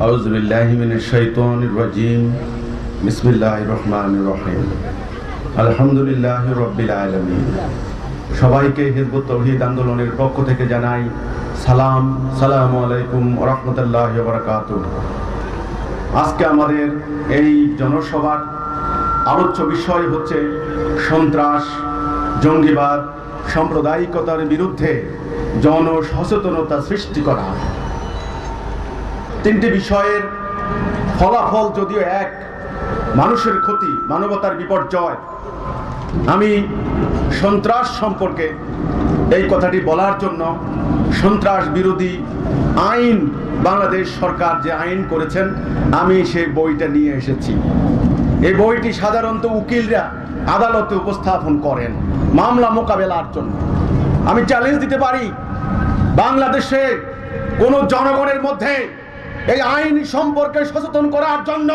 আউযু বিল্লাহি মিনাশ শাইতানির রাজিম। বিসমিল্লাহির রহমানির রহিম। আলহামদুলিল্লাহি রাব্বিল আলামিন। সবাইকে হিজবুত তাওহীদ আন্দোলনের পক্ষ থেকে জানাই সালাম। আসসালামু আলাইকুম ওয়া রাহমাতুল্লাহি ওয়া বারাকাতুহু। আজকে আমাদের এই জনসভার আলোচ্য বিষয় হচ্ছে সন্ত্রাস, জঙ্গিবাদ, সাম্প্রদায়িকতার বিরুদ্ধে জনসচেতনতা সৃষ্টি করা। তিনটি বিষয়ের ফলাফল যদিও এক, মানুষের ক্ষতি, মানবতার বিপর্যয়। আমি সন্ত্রাস সম্পর্কে এই কথাটি বলার জন্য সন্ত্রাস বিরোধী আইন, বাংলাদেশ সরকার যে আইন করেছেন, আমি সেই বইটা নিয়ে এসেছি। এই বইটি সাধারণত উকিলরা আদালতে উপস্থাপন করেন মামলা মোকাবেলার জন্য। আমি চ্যালেঞ্জ দিতে পারি, বাংলাদেশে কোন জনগণের মধ্যে এই আইন সম্পর্কে সচেতন করার জন্য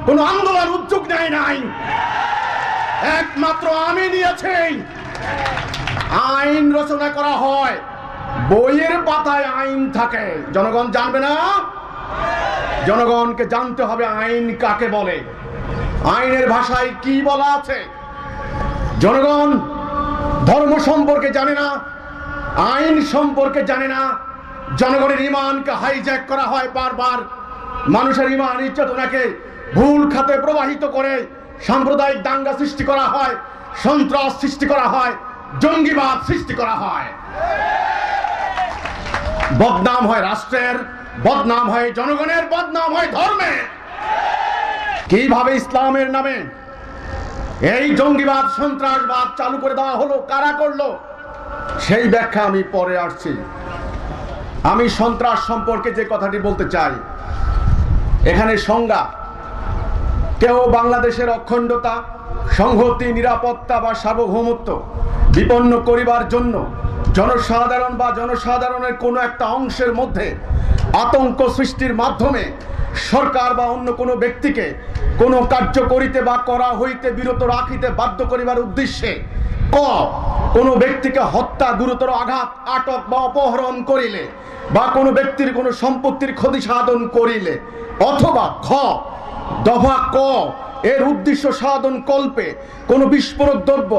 কোন আন্দোলন উদ্যোগ নেয় নাই, একমাত্র আমি নিয়েছি। আইন রচনা করা হয়, বইয়ের পাতায় আইন থাকে, জনগণ জানবে না। জনগণকে জানতে হবে আইন কাকে বলে, আইনের ভাষায় কি বলা আছে। জনগণ ধর্ম সম্পর্কে জানে না, আইন সম্পর্কে জানে না। জনগণের ঈমানকে হাইজ্যাক করা হয় বারবার, মানুষের ঈমান চেতনাকে ভুল খাতে প্রবাহিত করে সাম্প্রদায়িক দাঙ্গা সৃষ্টি করা হয়, সন্ত্রাস সৃষ্টি করা হয়, জঙ্গিবাদ সৃষ্টি করা হয়। বদনাম হয় রাষ্ট্রের, বদনাম হয় জনগণের, বদনাম হয় ধর্মের। কিভাবে ইসলামের নামে এই জঙ্গিবাদ, সন্ত্রাসবাদ চালু করে দেওয়া হলো, কারা করলো, সেই ব্যাখ্যা আমি পরে আসছি। আমি সন্ত্রাস সম্পর্কে যে কথাটি বলতে চাই, এখানে সংজ্ঞা, কেউ বাংলাদেশের অখণ্ডতা, সংহতি, নিরাপত্তা বা সার্বভৌমত্ব বিপন্ন করিবার জন্য জনসাধারণ বা জনসাধারণের কোনো একটা অংশের মধ্যে আতঙ্ক সৃষ্টির মাধ্যমে সরকার বা অন্য কোনো ব্যক্তিকে কোনো কার্য করিতে বা করা হইতে বিরত রাখিতে বাধ্য করিবার উদ্দেশ্যে ক কোনো ব্যক্তিকে হত্যা, গুরুতর আঘাত, আটক বা অপহরণ করিলে বা কোনো ব্যক্তির কোনো সম্পত্তির ক্ষতি সাধন করিলে, অথবা খ দফা ক এর উদ্দেশ্য সাধন কল্পে কোনো বিস্ফোরক দ্রব্য,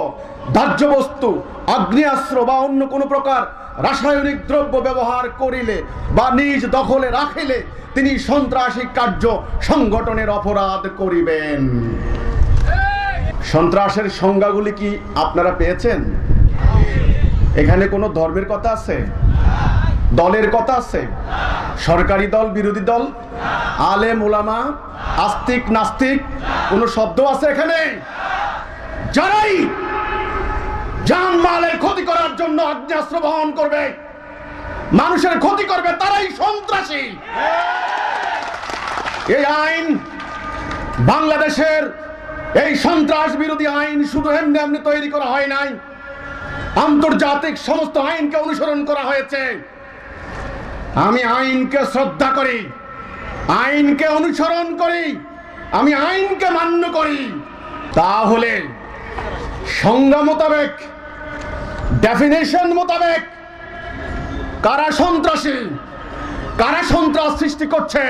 দাহ্য বস্তু, আগ্নেয়াস্ত্র বা অন্য কোনো প্রকার রাসায়নিক দ্রব্য ব্যবহার করিলে বা নিজ দখলে রাখিলে তিনি সন্ত্রাসী কার্য সংগঠনের অপরাধ করিবেন। সন্ত্রাসের সংজ্ঞাগুলি কি আপনারা পেয়েছেন? এখানে কোনো ধর্মের কথা আছে, দলের কথা আছে, সরকারি দল, বিরোধী দল, আলেম ওলামা, আস্তিক নাস্তিক কোনো শব্দ আছে এখানে? যারাই জানমালের ক্ষতি করার জন্য আগ্নেয়াস্ত্র বহন করবে, মানুষের ক্ষতি করবে, তারাই সন্ত্রাসী। এই আইন, বাংলাদেশের এই সন্ত্রাস বিরোধী আইন শুধু এমনি এমনি তৈরি করা হয় নাই, আন্তর্জাতিক সমস্ত আইনকে অনুসরণ করা হয়েছে। আমি আইনকে শ্রদ্ধা করি, আইনকে অনুসরণ করি, আমি আইনকে মান্য করি। তাহলে সংজ্ঞা মোতাবেক, ডেফিনেশন মোতাবেক কারা সন্ত্রাসী, কারা সন্ত্রাস সৃষ্টি করছে,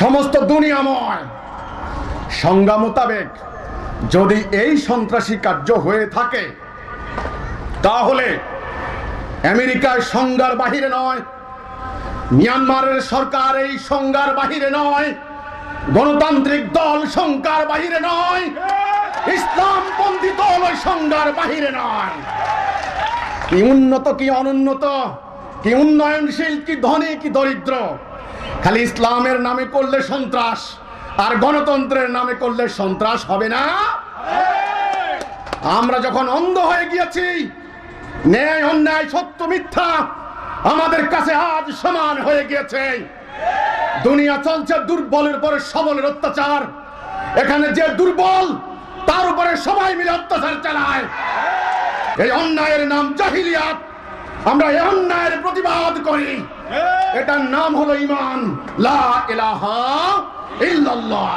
সমস্ত দুনিয়াময় সংজ্ঞা মোতাবেক যদি এই সন্ত্রাসী কার্য হয়ে থাকে, তাহলে আমেরিকার সংজ্ঞার বাহিরে নয়, মিয়ানমারের সরকার এই সংজ্ঞার বাহিরে নয়, গণতান্ত্রিক দল সংজ্ঞার বাহিরে নয়, ইসলামপন্থী দল ওই সংজ্ঞার বাহিরে নয়। কি উন্নত, কি অনুন্নত, কি উন্নয়নশীল, কি ধনী, কি দরিদ্র, খালি ইসলামের নামে করলে সন্ত্রাস আর গণতন্ত্রের নামে করলে সন্ত্রাস হবে না। আমরা যখন অন্ধ হয়ে গিয়েছি, ন্যায় অন্যায়, সত্য মিথ্যা আমাদের কাছে আজ সমান হয়ে গিয়েছে। দুনিয়া চলছে দুর্বলের উপরে সবলের অত্যাচার। এখানে যে দুর্বল তার উপরে সবাই মিলে অত্যাচার চালায়। এই অন্যায়ের নাম জাহিলিয়াত। আমরা এই অন্যায়ের প্রতিবাদ করি, এটার নাম হলো ঈমান, লা ইলাহা ইল্লাল্লাহ।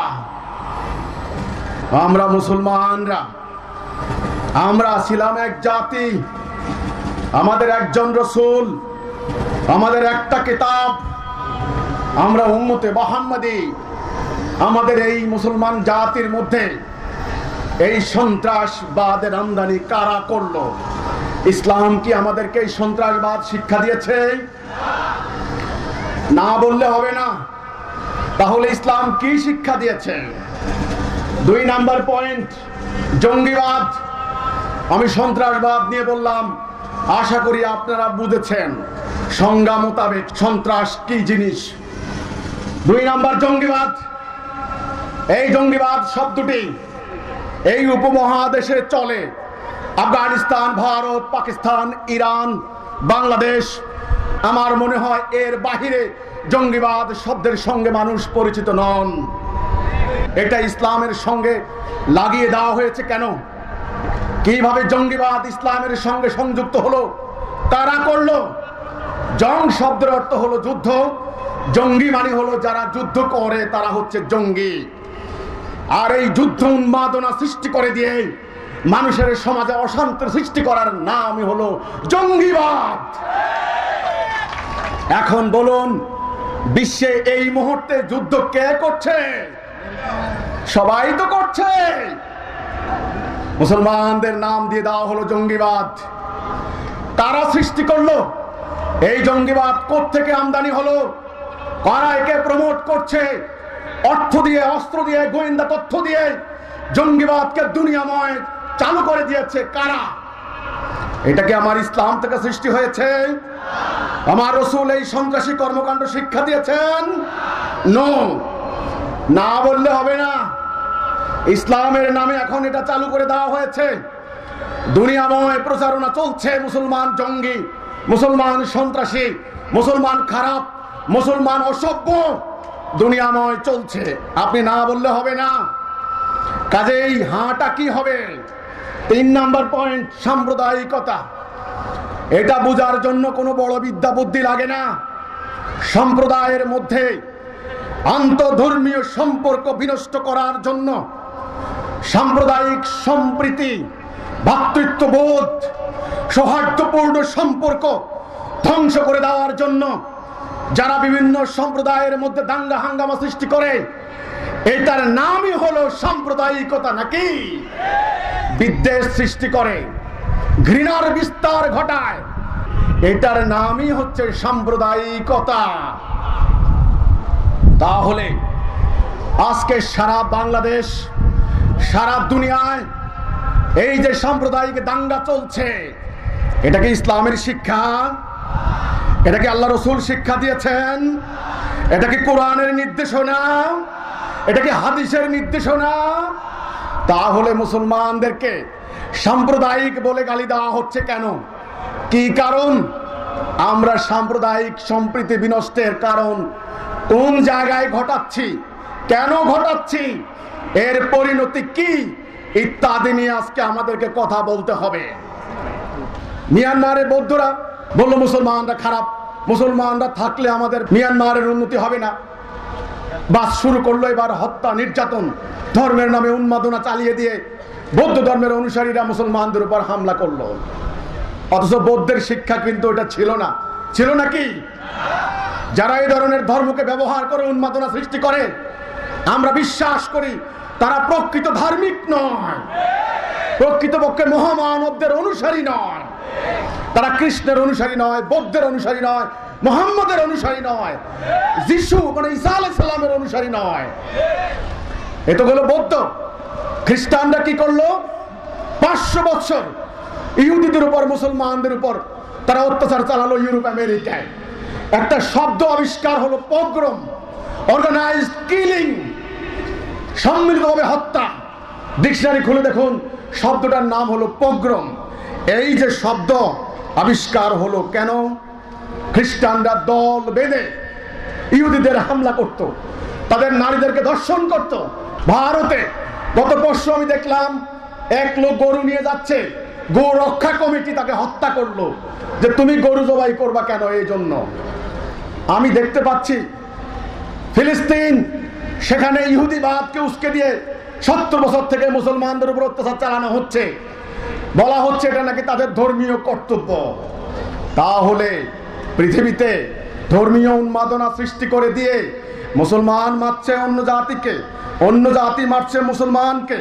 আমরা মুসলমানরা, আমরা ছিলাম এক জাতি, আমাদের একজন রাসূল, আমাদের একটা কিতাব, আমরা উম্মতে মুহাম্মাদি, আমাদের এই মুসলমান জাতির মধ্যে এই সন্ত্রাসবাদের আমদানি কারা করলো? ইসলাম কি আমাদেরকে এই সন্ত্রাসবাদ শিক্ষা দিয়েছে? না বললে হবে না। তাহলে ইসলাম কি শিক্ষা দিয়েছে? 2 নাম্বার পয়েন্ট, জঙ্গিবাদ। আমি সন্ত্রাসবাদ নিয়ে বললাম, আশা করি আপনারা বুঝেছেন সংজ্ঞা মোতাবেক সন্ত্রাস কি জিনিস। 2 নাম্বার, জঙ্গিবাদ। এই জঙ্গিবাদ শব্দটি এই উপমহাদেশে চলে। আফগানিস্তান, ভারত, পাকিস্তান, ইরান, বাংলাদেশ, আমার মনে হয় এর বাহিরে জঙ্গিবাদ শব্দের সঙ্গে মানুষ পরিচিত নন। এটা ইসলামের সঙ্গে লাগিয়ে দেওয়া হয়েছে কেন? কিভাবে জঙ্গিবাদ ইসলামের সঙ্গে সংযুক্ত হলো? কারা করলো? জং শব্দের অর্থ হলো যুদ্ধ। জঙ্গি মানে হলো যারা যুদ্ধ করে তারা হচ্ছে জঙ্গি। আর এই যুদ্ধ উন্মাদনা সৃষ্টি করে দিয়ে মানুষের সমাজে অশান্তি সৃষ্টি করার নামই হলো জঙ্গিবাদ। এখন বলুন, বিশ্বে এই মুহূর্তে যুদ্ধ কে করছে? সবাই তো করছে। মুসলমানদের নাম দিয়ে দেওয়া হলো জঙ্গিবাদ। কারা সৃষ্টি করলো এই জঙ্গিবাদ? কোত্থেকে আমদানি হলো? কারা একে প্রমোট করছে? অর্থ দিয়ে, অস্ত্র দিয়ে, গোয়েন্দা তথ্য দিয়ে জঙ্গিবাদকে দুনিয়াময় চালু করে দিয়েছে কারা? এটা কি আমার ইসলাম থেকে সৃষ্টি হয়েছে? আমার রাসূল এই সন্ত্রাসী কর্মকাণ্ড শিক্ষা দিয়েছেন? নো, না বললে হবে না। ইসলামের নামে এখন এটা চালু করে দেওয়া হয়েছে। দুনিয়াময় প্রচারণা চলছে মুসলমান জঙ্গি, মুসলমান সন্ত্রাসী, মুসলমান খারাপ, মুসলমান অসভ্য, দুনিয়াময় চলছে। আপনি না বললে হবে না। কাজেই হাঁটা কি হবে? 3 নাম্বার পয়েন্ট, সাম্প্রদায়িকতা। এটা বোঝার জন্য কোনো বড় বিদ্যা বুদ্ধি লাগে না। সম্প্রদায়ের মধ্যে আন্তঃধর্মীয় সম্পর্ক বিনষ্ট করার জন্য, সাম্প্রদায়িক সম্প্রীতি, ভ্রাতৃত্ববোধ, সৌহার্দ্যপূর্ণ সম্পর্ক ধ্বংস করে দেওয়ার জন্য যারা বিভিন্ন সম্প্রদায়ের মধ্যে দাঙ্গা হাঙ্গামা সৃষ্টি করে, এটার নামই হলো সাম্প্রদায়িকতা। নাকি বিদ্বেষ সৃষ্টি করে, ঘৃণার বিস্তার ঘটায়, এটার নামই হচ্ছে সাম্প্রদায়িকতা। তাহলে আজকে সারা বাংলাদেশ, সারা দুনিয়ায় এই যে সাম্প্রদায়িক দাঙ্গা চলছে, এটা কি ইসলামের শিক্ষা? এটা কি আল্লাহ রাসূল শিক্ষা দিয়েছেন? এটা কি কোরআনের নির্দেশনা? এটা কি হাদিসের নির্দেশনা? তাহলে মুসলমানদেরকে সাম্প্রদায়িক বলে গালি দেওয়া হচ্ছে কেন? কি কারণ? আমরা সাম্প্রদায়িক সম্প্রীতি বিনষ্টের কারণ কোন জায়গায় ঘটাচ্ছি, কেন ঘটাচ্ছি, এর পরিণতি কি, ইত্যাদি নিয়ে আজকে আমাদেরকে কথা বলতে হবে। মিয়ানমারের বৌদ্ধরা বলল মুসলমানরা খারাপ, মুসলমানরা থাকলে আমাদের মিয়ানমারের উন্নতি হবে না। বাস শুরু করলো এবার হত্যা, নির্যাতন, ধর্মের নামে উন্মাদনা চালিয়ে দিয়ে বৌদ্ধ ধর্মের অনুসারীরা মুসলমানদের উপর হামলা করলো। অথচ বৌদ্ধের শিক্ষা কিন্তু এটা ছিল না। ছিল নাকি? যারা এই ধরনের ধর্মকে ব্যবহার করে উন্মাদনা সৃষ্টি করে, আমরা বিশ্বাস করি তারা প্রকৃত ধার্মিক নয়, প্রকৃতপক্ষে মহামানবদের অনুসারী নয়। তারা কৃষ্ণের অনুসারী নয়, বৌদ্ধের অনুসারী নয়, মুহাম্মদের অনুসারী নয়, যিশু মানে ঈসা আলাইহিস সালামের অনুসারী নয়। এ তো হলো বৌদ্ধ। খ্রিস্টানরা কি করলো? 500 বছর ইহুদিদের উপর, মুসলমানদের উপর তারা অত্যাচার চালালো। ইউরোপ, আমেরিকায় একটা শব্দ আবিষ্কার হলো, পোগ্রম, অর্গানাইজড কিলিং, সম্মিলিতভাবে হত্যা। ডিকশনারি খুলে দেখুন, শব্দটার নাম হলো পোগ্রম। এই যে শব্দ আবিষ্কার হলো কেন? খ্রিস্টানরা দল বেঁধে ইহুদিদের হামলা করত, তাদের নারীদেরকে ধর্ষণ করত। ভারতে গত পরশু আমি দেখলাম এক লোক গরু নিয়ে যাচ্ছে, গো রক্ষা কমিটি তাকে হত্যা করলো যে তুমি গরু জবাই করবা কেন? এই জন্য আমি দেখতে পাচ্ছি ফিলিস্তিন, সেখানে ইহুদিবাদকে উস্কে দিয়ে 70 বছর থেকে মুসলমানদের উপর অত্যাচার চালানো হচ্ছে। বলা হচ্ছে এটা নাকি তাদের ধর্মীয় কর্তব্য। তাহলে পৃথিবীতে ধর্মীয় উন্মাদনা সৃষ্টি করে দিয়ে মুসলমান মারছে অন্য জাতিকে, অন্য জাতি মারছে মুসলমানকে,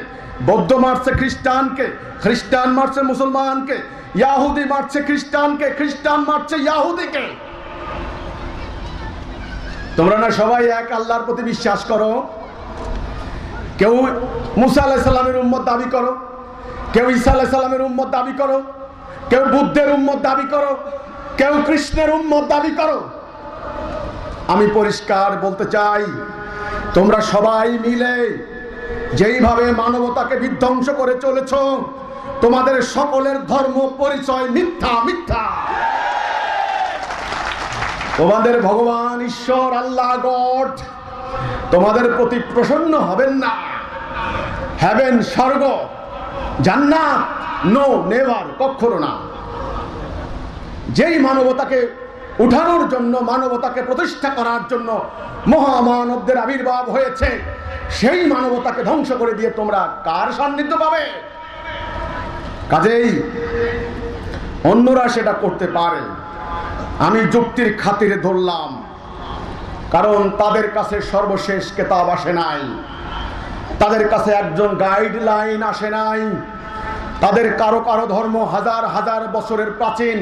বৌদ্ধ মারছে খ্রিস্টানকে, খ্রিস্টান মারছে মুসলমানকে, ইয়াহুদি মারছে খ্রিস্টানকে, খ্রিস্টান মারছে ইয়াহুদিকে। তোমরা না সবাই এক আল্লাহর প্রতি বিশ্বাস করো? কেউ মুসা আলাইহিস সালামের উম্মত দাবি করো, কেউ ঈসা আলাইহিস সালামের উম্মত দাবি করো, কেউ বুদ্ধের উম্মত দাবি করো, কেউ কৃষ্ণের উম্মত দাবি করো। আমি পরিষ্কার বলতে চাই, তোমরা সবাই মিলে যেইভাবে মানবতাকে বিধ্বংস করে চলেছ, তোমাদের সকলের ধর্ম পরিচয় মিথ্যা মিথ্যা। তোমাদের ভগবান ঈশ্বর আল্লাহ গড তোমাদের প্রতি প্রসন্ন হবেন না। হেভেন, স্বর্গ, জান্নাত, নো, নেভার, কখনো না। যেই মানবতাকে উঠানোর জন্য, মানবতাকে প্রতিষ্ঠা করার জন্য মহামানবদের আবির্ভাব হয়েছে, সেই মানবতাকে ধ্বংস করে দিয়ে তোমরা কার সান্নিধ্য পাবে? কাজেই অন্যরা সেটা করতে পারে, আমি যুক্তির খাতিরে ধরলাম, কারণ তাদের কাছে সর্বশেষ কেতাব আসে নাই, তাদের কাছে একজন গাইডলাইন আসে নাই। তাদের কারো কারো ধর্ম হাজার হাজার বছরের প্রাচীন,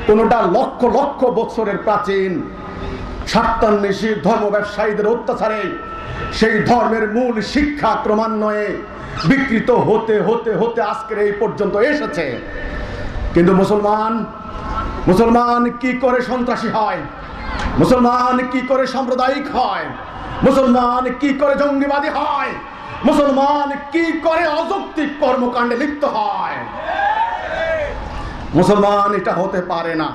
কোনোটা লক্ষ লক্ষ বছরের প্রাচীন। স্বার্থান্বেষী ধর্ম ব্যবসায়ীদের অত্যাচারে সেই ধর্মের মূল শিক্ষা ক্রমান্বয়ে বিকৃত হতে হতে হতে আজকের এই পর্যন্ত এসেছে। কিন্তু মুসলমান কি করে সন্ত্রাসী হয়? মুসলমান কি করে সাম্প্রদায়িক হয়? মুসলমান কি করে জঙ্গিবাদী হয়? মুসলমান কি করে অযৌক্তিক কর্মকাণ্ডে লিপ্ত হয়? মুসলমান এটা হতে পারে না।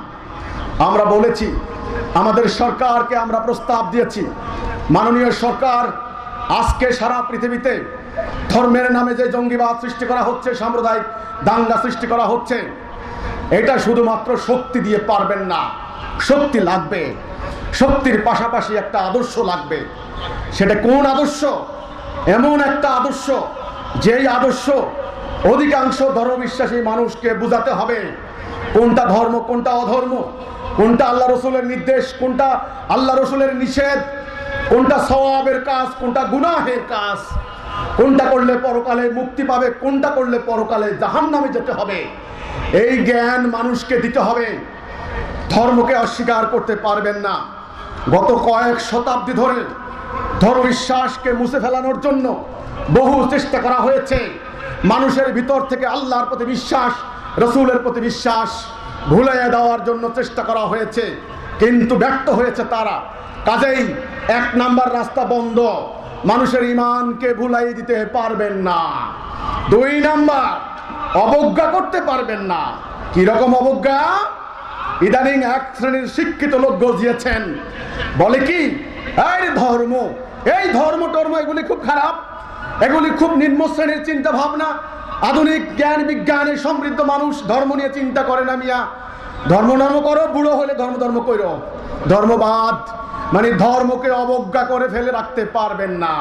আমরা বলেছি, আমাদের সরকারকে আমরা প্রস্তাব দিয়েছি, মাননীয় সরকার, আজকে সারা পৃথিবীতে ধর্মের নামে যে জঙ্গিবাদ সৃষ্টি করা হচ্ছে, সাম্প্রদায়িক দাঙ্গা সৃষ্টি করা হচ্ছে, এটা শুধুমাত্র শক্তি দিয়ে পারবেন না। শক্তি লাগবে, শক্তির পাশাপাশি একটা আদর্শ লাগবে। সেটা কোন আদর্শ? এমন একটা আদর্শ, যেই আদর্শ অধিকাংশ ধর্মবিশ্বাসী মানুষকে বুঝাতে হবে কোনটা ধর্ম, কোনটা অধর্ম, কোনটা আল্লাহ রসুলের নির্দেশ, কোনটা আল্লাহ রসুলের নিষেধ, কোনটা সওয়াবের কাজ, কোনটা গুনাহের কাজ, কোনটা করলে পরকালে মুক্তি পাবে, কোনটা করলে পরকালে জাহান্নামে যেতে হবে। এই জ্ঞান মানুষকে দিতে হবে। ধর্মকে অস্বীকার করতে পারবেন না। গত কয়েক শতাব্দী ধরে ধর্মবিশ্বাসকে মুছে ফেলানোর জন্য বহু চেষ্টা করা হয়েছে। মানুষের ভিতর থেকে আল্লাহর প্রতি বিশ্বাস, রসুলের প্রতি বিশ্বাস ভুলিয়ে দেওয়ার জন্য চেষ্টা করা হয়েছে, কিন্তু ব্যর্থ হয়েছে তারা। কাজেই এক নাম্বার রাস্তা বন্ধ, মানুষের ঈমানকে ভুলাই দিতে পারবেন না। দুই নাম্বার, অবজ্ঞা করতে পারবেন না। কি রকম অবজ্ঞা? ইদানিং এক শ্রেণীর শিক্ষিত লোক গজিয়েছেন, বলে কি, এই ধর্ম, এই ধর্ম টর্ম এগুলি খুব খারাপ, এগুলি খুব নিম্ন শ্রেণীর চিন্তা ভাবনা। আধুনিক জ্ঞান বিজ্ঞানে সমৃদ্ধ মানুষ ধর্ম নিয়ে চিন্তা করে না মিয়া। ধর্ম করো, বুড়ো হলে ধর্ম করো। ধর্মবাদ মানে ধর্মকে অবজ্ঞা করে ফেলে রাখতে পারবেন না।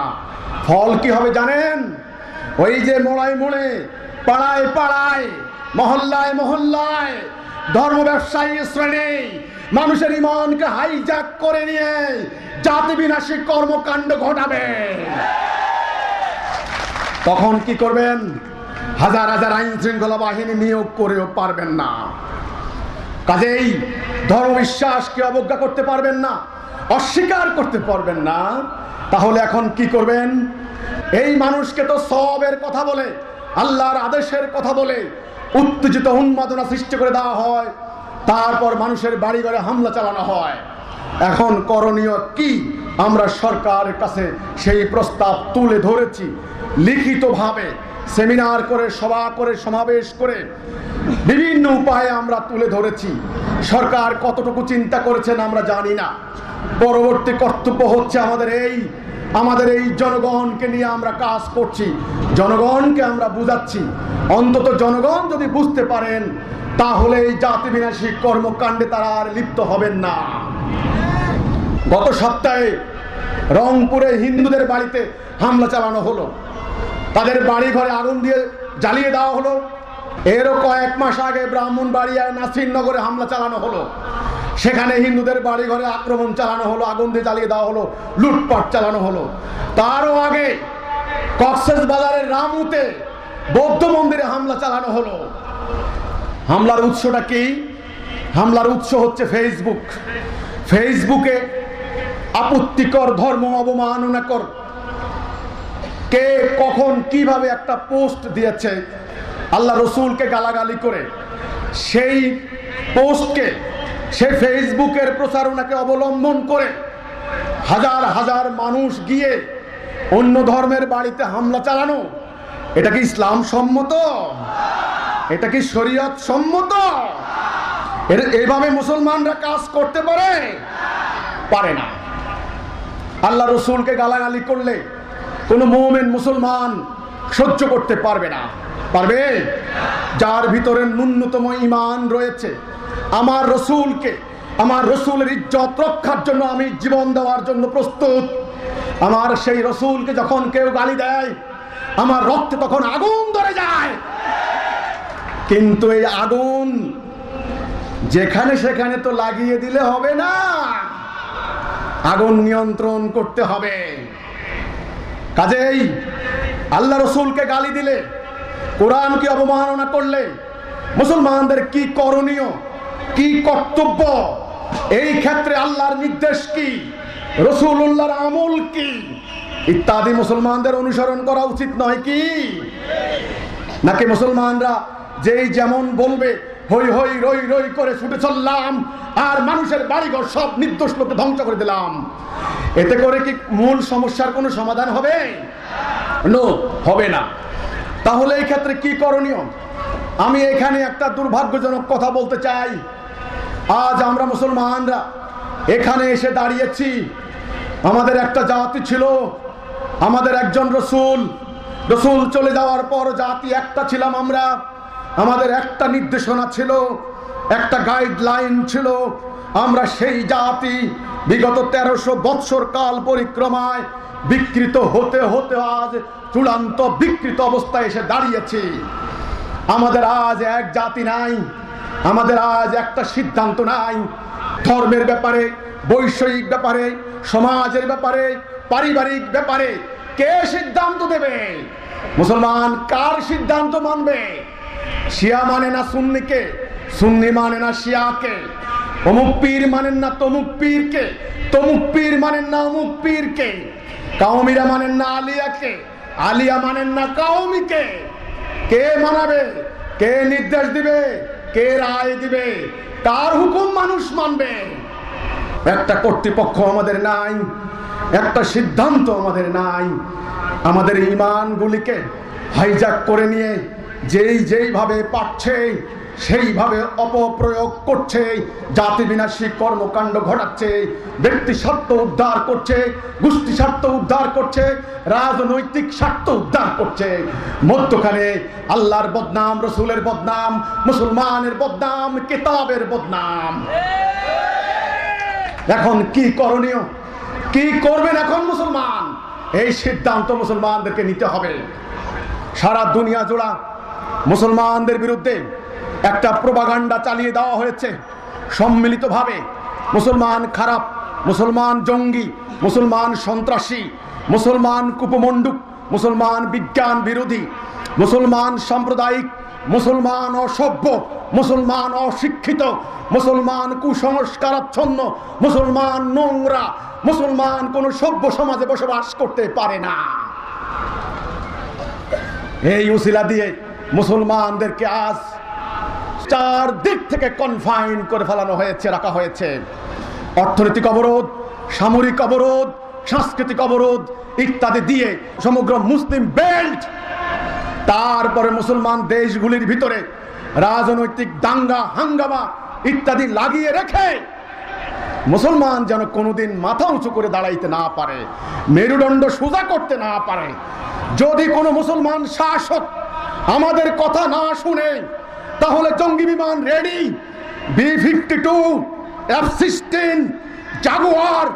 ফল কি হবে জানেন? ওই যে মোড়ায় মোড়ে, পাড়ায় পাড়ায়, মহল্লায় মহল্লায় ধর্ম ব্যবসায়ী শ্রেণী মানুষের ঈমানকে হাইজ্যাক করে নিয়ে জাতি বিনাশী কর্মকাণ্ড ঘটাবে। তখন কি করবেন? হাজার হাজার আইন শৃঙ্খলা বাহিনী নিয়োগ করেও পারবেন না। কাজেই ধর্মবিশ্বাসকে অবজ্ঞা করতে পারবেন না, অস্বীকার করতে পারবেন না। তাহলে এখন কি করবেন? এই মানুষকে তো সওয়াবের কথা বলে, আল্লাহর আদেশের কথা বলে উত্তেজিত উন্মাদনা সৃষ্টি করে দেওয়া হয়, তারপর মানুষের বাড়ি ঘরে হামলা চালানো হয়। এখন করণীয় কি? আমরা সরকারের কাছে সেই প্রস্তাব তুলে ধরেছি, লিখিতভাবে সেমিনার করে, সভা করে, সমাবেশ করে বিভিন্ন উপায়ে আমরা তুলে ধরেছি। সরকার কতটুকু চিন্তা করেছেন আমরা জানি না। পরবর্তী কর্তব্য হচ্ছে আমাদের এই জনগণকে নিয়ে আমরা কাজ করছি, জনগণকে আমরা বুঝাচ্ছি। অন্তত জনগণ যদি বুঝতে পারেন, তাহলে এই জাতি বিনাশী কর্মকাণ্ডে তারা আর লিপ্ত হবেন না। গত সপ্তাহে রংপুরে হিন্দুদের বাড়িতে হামলা চালানো হলো, তাদের বাড়ি ঘরে আগুন দিয়ে জ্বালিয়ে দেওয়া হলো। এরও কয়েক মাস আগে ব্রাহ্মণবাড়িয়ায় নাসিরনগরে হামলা চালানো হলো। সেখানে হিন্দুদের বাড়ি ঘরে আক্রমণ চালানো হলো, আগুন দিয়ে জ্বালিয়ে দেওয়া হলো, লুটপাট চালানো হলো। তারও আগে কক্সবাজারের রামুতে বৌদ্ধ মন্দিরে হামলা চালানো হলো। হামলার উৎসটা কি? হামলার উৎস হচ্ছে ফেসবুক। ফেসবুকে আপত্তিকর, ধর্ম অবমাননাকর কে কখন কিভাবে একটা পোস্ট দিয়েছে আল্লাহ রসুলকে গালাগালি করে, সেই পোস্টকে, সেই ফেসবুকের প্রচারণাকে অবলম্বন করে হাজার হাজার মানুষ গিয়ে অন্য ধর্মের বাড়িতে হামলা চালানো, এটা কি ইসলাম সম্মত? এটা কি শরীয়ত সম্মত? এভাবে মুসলমানরা কাজ করতে পারে? পারে না। আল্লাহ রসুলকে গালাগালি করলে কোনো মুমিন মুসলমান সহ্য করতে পারবে না। পারবে? যার ভিতরে ন্যূনতম ঈমান রয়েছে, আমার রসুলকে, আমার রসুলের ইজ্জত রক্ষার জন্য আমি জীবন দেওয়ার জন্য প্রস্তুত, আমার সেই রসুলকে যখন কেউ গালি দেয় আমার রক্তে তখন আগুন ধরে যায়। কিন্তু এই আগুন যেখানে সেখানে তো লাগিয়ে দিলে হবে না, আগুন নিয়ন্ত্রণ করতে হবে। কাজেই আল্লাহ রসুলকে গালি দিলে, কোরআনকে অবমাননা করলে মুসলমানদের কি করণীয়, কি কর্তব্য, এই ক্ষেত্রে আল্লাহর নির্দেশ কি, রাসূলুল্লাহর আমল কি, ইত্যাদি মুসলমানদের অনুসরণ করা উচিত নয় কি? নাকি মুসলমানরা যেই যেমন বলবে হই হই রই রই করে ছুটে চললাম আর মানুষের বাড়িঘর সব নির্দোষ লোককে ধ্বংস করে দিলাম, এতে করে কি মূল সমস্যার কোনো সমাধান হবে? নো, হবে না। তাহলে এই ক্ষেত্রে কি করণীয়? আমি এখানে একটা দুর্ভাগ্যজনক কথা বলতে চাই। আজ আমরা মুসলমানরা এখানে এসে দাঁড়িয়েছি, আমাদের একটা জাতি ছিল, আমাদের একজন রসুল, রসুল চলে যাওয়ার পর জাতি একটা ছিলাম আমরা, আমাদের একটা নির্দেশনা ছিল, একটা গাইডলাইন ছিল। আমরা সেই জাতি বিগত 1300 বৎসর কাল পরিক্রমায় বিকৃত হতে হতে আজ চূড়ান্ত বিকৃত অবস্থায় এসে দাঁড়িয়েছি। আমাদের আজ এক জাতি নাই, আমাদের আজ একটা সিদ্ধান্ত নাই। ধর্মের ব্যাপারে, বৈষয়িক ব্যাপারে, সমাজের ব্যাপারে, পারিবারিক ব্যাপারে কে সিদ্ধান্ত দেবে? মুসলমান কার সিদ্ধান্ত মানবে? শিয়া মানে না সুন্নিকে, সুন্নি মানে না শিয়াকে, অমুক পীর মানেন না তমুক পীরকে, তমুক পীর মানেন না অমুক পীরকে, কাউমিরা মানেন না আলিয়াকে, আলিয়া মানেন না কাউমিকে। কে মানাবে? কে নির্দেশ দিবে? কে রায় দিবে? কার হুকুম মানুষ মানবে? একটা কর্তৃপক্ষ আমাদের নাই, একটা সিদ্ধান্ত আমাদের নাই। আমাদের ঈমানগুলিকে হাইজ্যাক করে নিয়ে যেইভাবে পাচ্ছে সেইভাবে অপপ্রয়োগ করছে, জাতি বিনাশী কর্মকাণ্ড ঘটাচ্ছে, ব্যক্তি স্বার্থ উদ্ধার করছে, গোষ্ঠী স্বার্থ উদ্ধার করছে, রাজনৈতিক স্বার্থ উদ্ধার করছে। মধ্যখানে আল্লাহর বদনাম, রসুলের বদনাম, মুসলমানের বদনাম, কিতাবের বদনাম। এখন কি করণীয়? কি করবেন এখন মুসলমান? এই সিদ্ধান্ত মুসলমানদেরকে নিতে হবে। সারা দুনিয়া জোড়া মুসলমানদের বিরুদ্ধে একটা প্রোপাগান্ডা চালিয়ে দেওয়া হয়েছে সম্মিলিতভাবে। মুসলমান খারাপ, মুসলমান জঙ্গি, মুসলমান সন্ত্রাসী, মুসলমান কুপমণ্ডুক, মুসলমান বিজ্ঞান বিরোধী, মুসলমান সাম্প্রদায়িক, মুসলমান অসভ্য, মুসলমান অশিক্ষিত, মুসলমান কুসংস্কারাচ্ছন্ন, মুসলমান নোংরা, মুসলমান কোন সভ্য সমাজে বসবাস করতে পারে না। এই উসিলা দিয়ে মুসলমানদেরকে আজ চারদিক থেকে কনফাইন করে ফেলানো হয়েছে, রাখা হয়েছে। অর্থনৈতিক অবরোধ, সামরিক অবরোধ, সাংস্কৃতিক অবরোধ ইত্যাদি দিয়ে সমগ্র মুসলিম বেল্ট, তারপরে মুসলমান দেশগুলির ভিতরে রাজনৈতিক দাঙ্গা হাঙ্গামা ইত্যাদি লাগিয়ে রেখে মুসলমান যেন কোনোদিন মাথা উঁচু করে দাঁড়াইতে না পারে, মেরুদণ্ড সোজা করতে না পারে। যদি কোনো মুসলমান শাসক আমাদের কথা না শুনে, তাহলে জঙ্গি বিমান ready, B-52, F-16, Jaguar,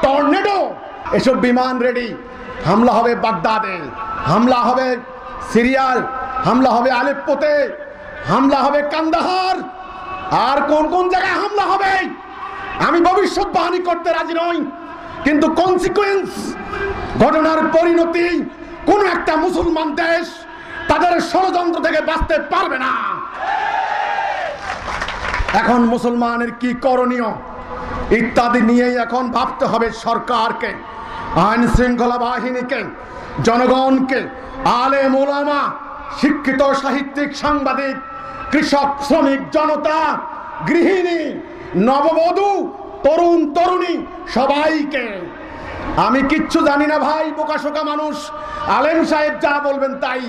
tornado, এসব বিমান রেডি। হামলা হবে বাগদাদে, হামলা হবে সিরিয়াল, হামলা হবে আলেপ্পোতে, হামলা হবে কান্দাহার, আর কোন কোন জায়গায় হামলা হবে আমি ভবিষ্যৎবাণী করতে রাজি নই, কিন্তু কনসিকুয়েন্স, ঘটনার পরিণতি, কোন একটা মুসলমান দেশ তাদের ষড়যন্ত্র থেকে বাঁচতে পারবে না। এখন মুসলমানের কি করণীয় ইত্যাদি নিয়েই এখন ভাবতে হবে সরকারকে, আইন শৃঙ্খলা বাহিনীকে, জনগণকে, আলেম ওলামা, শিক্ষিত সাহিত্যিক, সাংবাদিক, কৃষক, শ্রমিক, জনতা, গৃহিণী, নববধূ, তরুণ তরুণী, সবাইকে। আমি কিচ্ছু জানি না ভাই, বোকাশোকা মানুষ। আলেম সাহেব যা বলবেন তাই,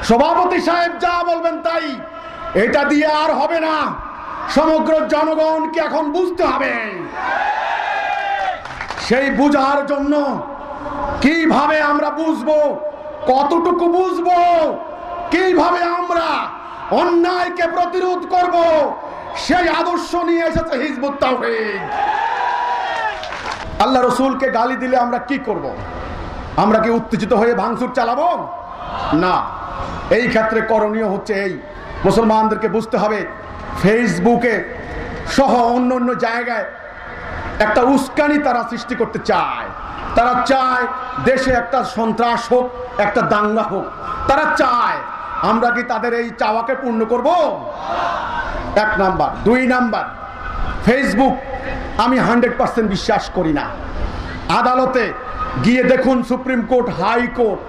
সভাপতি সাহেব যা বলবেন তাই, এটা দিয়ে আর হবে না। সমগ্র জনগণকে এখন বুঝতে হবে। সেই বুঝার জন্য কিভাবে আমরা বুঝবো, কতটুকু বুঝবো, কিভাবে আমরা অন্যায়কে প্রতিরোধ করব, সেই আদর্শ নিয়ে এসেছে হিজবুত তাওহীদ। আল্লাহ রসুলকে গালি দিলে আমরা কি করব? আমরা কি উত্তেজিত হয়ে ভাঙচুর চালাবো? না। এই ক্ষেত্রে করণীয় হচ্ছে এই, মুসলমানদেরকে বুঝতে হবে ফেসবুকে সহ অন্য অন্য জায়গায় একটা উস্কানি তারা সৃষ্টি করতে চায়। তারা চায় দেশে একটা সন্ত্রাস হোক, একটা দাঙ্গা হোক, তারা চায়। আমরা কি তাদের এই চাওয়াকে পূর্ণ করব? এক নাম্বার। দুই নাম্বার, ফেসবুক আমি 100% বিশ্বাস করি না। আদালতে গিয়ে দেখুন, সুপ্রিম কোর্ট, হাইকোর্ট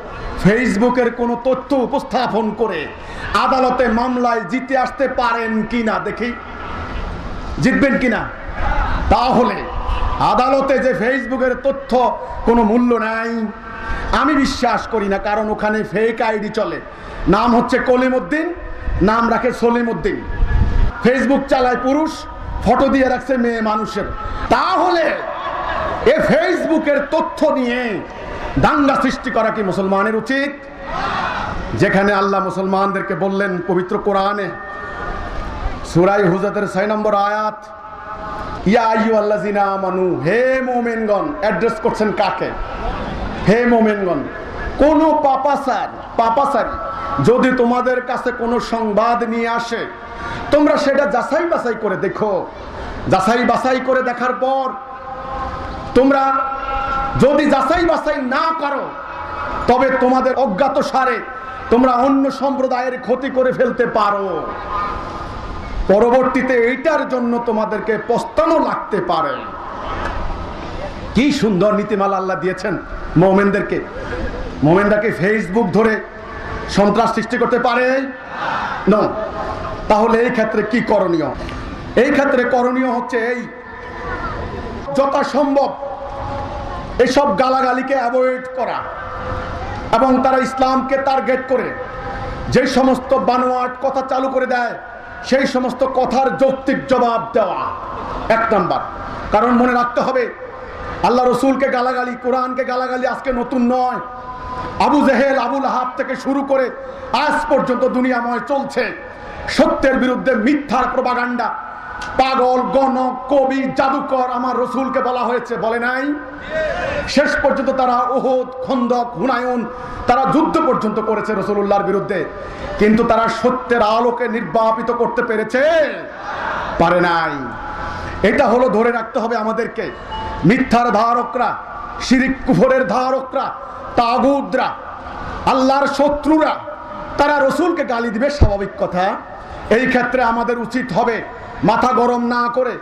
ফেসবুকের কোনো তথ্য উপস্থাপন করে আদালতে মামলায় জিতে আসতে পারেন কিনা দেখি, জিতবেন কিনা। তাহলে আদালতে যে ফেসবুকের তথ্য কোনো মূল্য নাই, আমি বিশ্বাস করি না। কারণ ওখানে ফেক আইডি চলে, নাম হচ্ছে কলিমউদ্দিন, নাম রাখে সলিমউদ্দিন। ফেসবুক চালায় পুরুষ, ফটো দিয়ে রাখছে মেয়ে মানুষের। তাহলে এ ফেসবুকের তথ্য নিয়ে দাঙ্গা সৃষ্টি করা কি মুসলমানের উচিত? যেখানে আল্লাহ মুসলমানদেরকে বললেন পবিত্র কোরআনে সূরা হুজরাতের 6 নম্বর আয়াত, ইয়া আইয়ুহাল্লাযিনা আমানু, হে মুমিনগণ। অ্যাড্রেস করছেন কাকে? হে মুমিনগণ, কোন পাপাসারি যদি তোমাদের কাছে কোনো সংবাদ নিয়ে আসে, তোমরা সেটা যাচাই বাছাই করে দেখো। যাচাই বাছাই করে দেখার পর তোমরা যদি যাচাই বাছাই না করো, তবে তোমাদের অজ্ঞাত সারে তোমরা অন্য সম্প্রদায়ের ক্ষতি করে ফেলতে পারো। পরবর্তীতে এইটার জন্য তোমাদেরকে পস্তানো লাগতে পারে। কি সুন্দর নীতিমালা আল্লাহ দিয়েছেন মুমিনদেরকে। মুমিনরা কি ফেসবুক ধরে সন্ত্রাস সৃষ্টি করতে পারে? না। তাহলে এই ক্ষেত্রে কি করণীয়? এই ক্ষেত্রে করণীয় হচ্ছে এই, যথাসম্ভব এসব গালাগালিকে অ্যাভয়েড করা এবং তারা ইসলামকে টার্গেট করে যে সমস্ত বানোয়াট কথা চালু করে দেয়, সেই সমস্ত কথার যৌক্তিক জবাব দেওয়া এক নাম্বার। কারণ মনে রাখতে হবে, আল্লাহ রসুলকে গালাগালি, কোরআনকে গালাগালি আজকে নতুন নয়। আবু জেহেল, আবু লাহাব থেকে শুরু করে আজ পর্যন্ত দুনিয়াময় চলছে সত্যের বিরুদ্ধে মিথ্যার প্রপাগান্ডা। পাগল, গণক, কবি, জাদুকর আমার রসুলকে বলা হয়েছে, বলে নাই? শেষ পর্যন্ত তারা উহুদ, খন্দক, হুনায়ুন, তারা যুদ্ধ পর্যন্ত করেছে রাসূলুল্লাহর বিরুদ্ধে, কিন্তু তারা সত্যের আলোকে নির্বাপিত করতে পেরেছে? পারে নাই। এটা হলো ধরে রাখতে হবে আমাদেরকে। মিথ্যার ধারকরা, শিরিক কুফরের ধারকরা, তাগুতরা, আল্লাহর শত্রুরা, তারা রসুলকে গালি দিবে, স্বাভাবিক কথা। এই ক্ষেত্রে আমাদের উচিত হবে মাথা গরম না করে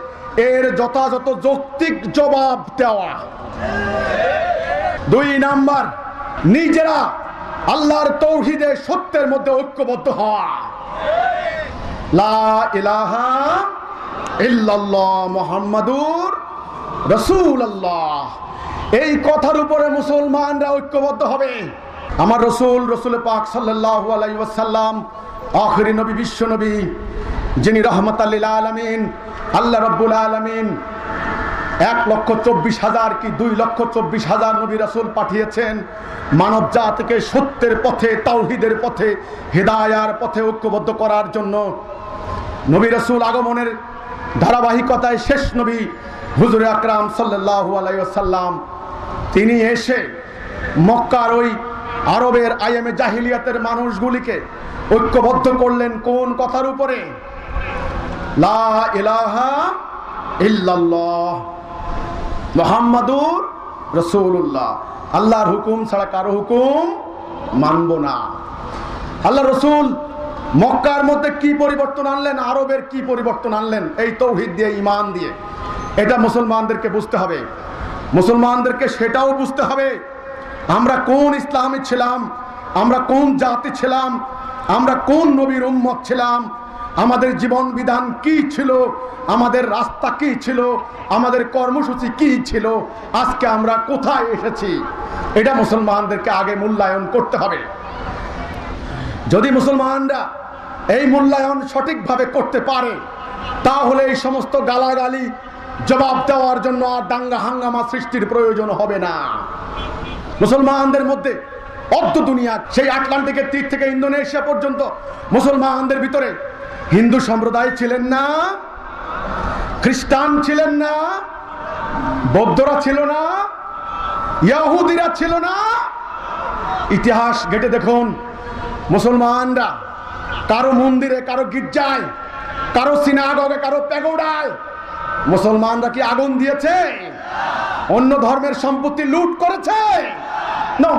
এর যথাযথ যৌক্তিক জবাব দেওয়া। দুই নাম্বার, নিজেরা আল্লাহর তৌহিদে সত্যের মধ্যে ঐক্যবদ্ধ হওয়া। লা ইলাহা ইল্লাল্লাহ মুহাম্মাদুর রাসূলুল্লাহ, এই কথার উপরে মুসলমানরা ঐক্যবদ্ধ হবে। আমার রসুল পাক সাল্লাল্লাহু আলাইহি ওয়াসাল্লাম আখিরি নবী, বিশ্ব নবী, যিনি রাহমাতাল লিল আলামিন, আল্লাহ রাব্বুল আলামিন 1,24,000 কি 2,24,000 নবী রাসূল পাঠিয়েছেন মানব জাতিকে সত্যের পথে, তাওহীদের পথে, হিদায়ার পথে ঐক্যবদ্ধ করার জন্য। নবী রাসূল আগমনের ধারাবাহিকতায় শেষ নবী হুজুরে আকরাম সাল্লাল্লাহু আলাইহি ওয়াসাল্লাম, তিনি এসে মক্কার ওই আরবের আইএমএ জাহিলিয়াতের মানুষগুলিকে ঐক্যবদ্ধ করলেন কোন কথার উপরে? লা ইলাহা ইল্লাল্লাহ মুহাম্মাদুর রাসূলুল্লাহ। আল্লাহর হুকুম ছাড়া কারো হুকুম মানব না। আল্লাহ রাসূল মক্কার মধ্যে কি পরিবর্তন আনলেন, আরবের কি পরিবর্তন আনলেন? এই তাওহীদ দিয়ে, ঈমান দিয়ে। এটা মুসলমানদেরকে বুঝতে হবে, মুসলমানদেরকে সেটাও বুঝতে হবে আমরা কোন ইসলামে ছিলাম, আমরা কোন জাতি ছিলাম, আমরা কোন নবীর উম্মত ছিলাম, আমাদের জীবন বিধান কি ছিল, আমাদের রাস্তা কি ছিল, আমাদের কর্মসূচি কি ছিল, আজকে আমরা কোথায় এসেছি, এটা মুসলমানদেরকে আগে মূল্যায়ন করতে হবে। যদি মুসলমানরা এই মূল্যায়ন সঠিকভাবে করতে পারে, তাহলে এই সমস্ত গালাগালি জবাব দেওয়ার জন্য আর দাঙ্গা হাঙ্গামা সৃষ্টির প্রয়োজন হবে না। মুসলমানদের মধ্যে অর্ধ দুনিয়া, সেই আটলান্টিকের তীর থেকে ইন্দোনেশিয়া পর্যন্ত মুসলমানদের ভিতরে হিন্দু সম্প্রদায় ছিলেন না, খ্রিস্টান ছিলেন না, বৌদ্ধরা ছিল না, ইহুদিরা ছিল না। ইতিহাস ঘেটে দেখুন, মুসলমানরা কারো মন্দিরে, কারো গির্জায়, কারো সিনাগগে, কারো প্যাগোডায় মুসলমানরা কি আগুন দিয়েছে? অন্য ধর্মের সম্পত্তি লুট করেছে? না,